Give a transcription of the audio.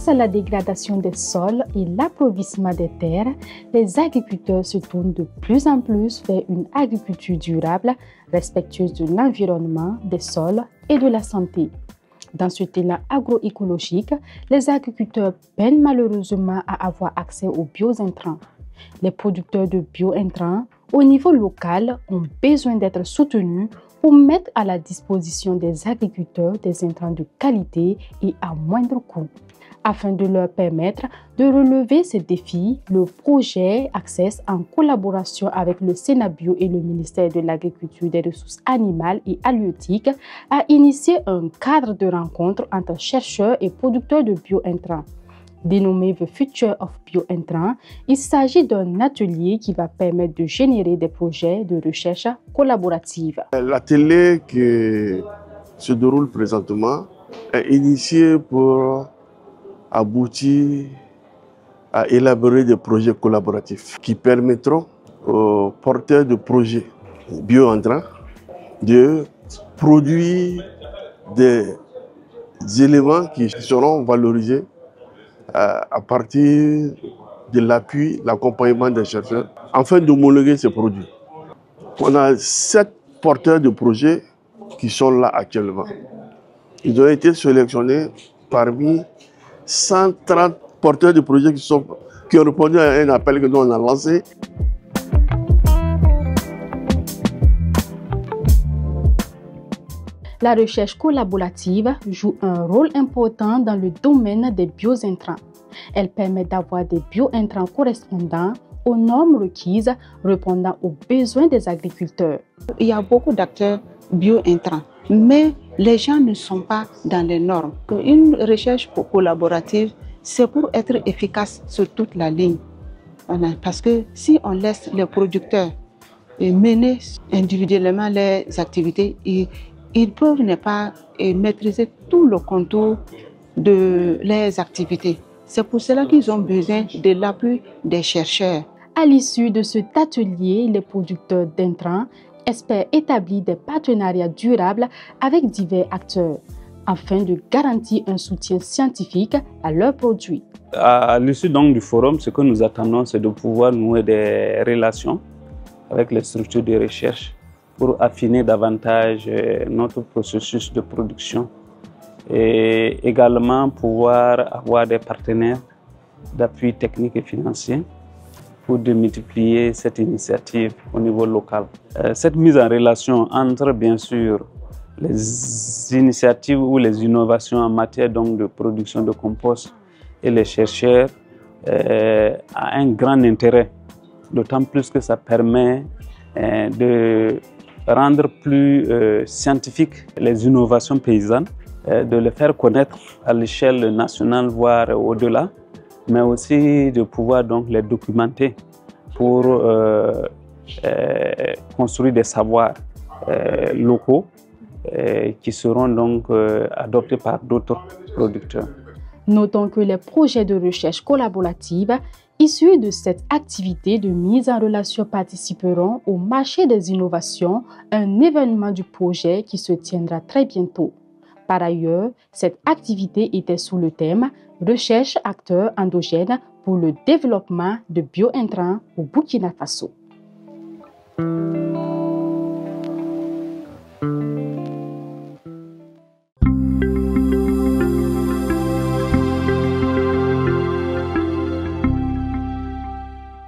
Face à la dégradation des sols et l'appauvrissement des terres, les agriculteurs se tournent de plus en plus vers une agriculture durable, respectueuse de l'environnement, des sols et de la santé. Dans ce élan agroécologique, les agriculteurs peinent malheureusement à avoir accès aux biointrants. Les producteurs de biointrants, au niveau local, ont besoin d'être soutenus pour mettre à la disposition des agriculteurs des intrants de qualité et à moindre coût. Afin de leur permettre de relever ces défis, le projet Access, en collaboration avec le Sénabio et le ministère de l'Agriculture, des Ressources animales et halieutiques, a initié un cadre de rencontre entre chercheurs et producteurs de biointrants. Dénommé The Future of Biointrants, il s'agit d'un atelier qui va permettre de générer des projets de recherche collaborative. L'atelier qui se déroule présentement est initié pour aboutir à élaborer des projets collaboratifs qui permettront aux porteurs de projets biointrants de produire des éléments qui seront valorisés à partir de l'appui, l'accompagnement des chercheurs, afin d'homologuer ces produits. On a 7 porteurs de projets qui sont là actuellement. Ils ont été sélectionnés parmi 130 porteurs de projets qui ont répondu à un appel que nous on a lancé. La recherche collaborative joue un rôle important dans le domaine des biointrants. Elle permet d'avoir des biointrants correspondants aux normes requises, répondant aux besoins des agriculteurs. Il y a beaucoup d'acteurs biointrants, mais les gens ne sont pas dans les normes. Une recherche collaborative, c'est pour être efficace sur toute la ligne. Voilà. Parce que si on laisse les producteurs mener individuellement leurs activités, ils peuvent ne pas maîtriser tout le contour de leurs activités. C'est pour cela qu'ils ont besoin de l'appui des chercheurs. À l'issue de cet atelier, les producteurs d'intrants espèrent établir des partenariats durables avec divers acteurs afin de garantir un soutien scientifique à leurs produits. À l'issue du forum, ce que nous attendons, c'est de pouvoir nouer des relations avec les structures de recherche pour affiner davantage notre processus de production et également pouvoir avoir des partenaires d'appui technique et financier pour démultiplier cette initiative au niveau local. Cette mise en relation entre, bien sûr, les initiatives ou les innovations en matière de production de compost et les chercheurs a un grand intérêt, d'autant plus que ça permet de rendre plus scientifiques les innovations paysannes, de les faire connaître à l'échelle nationale, voire au-delà, mais aussi de pouvoir les documenter pour construire des savoirs locaux qui seront adoptés par d'autres producteurs. Notons que les projets de recherche collaborative issus de cette activité de mise en relation participeront au marché des innovations, un événement du projet qui se tiendra très bientôt. Par ailleurs, cette activité était sous le thème « Recherche acteurs endogènes pour le développement de biointrants au Burkina Faso ».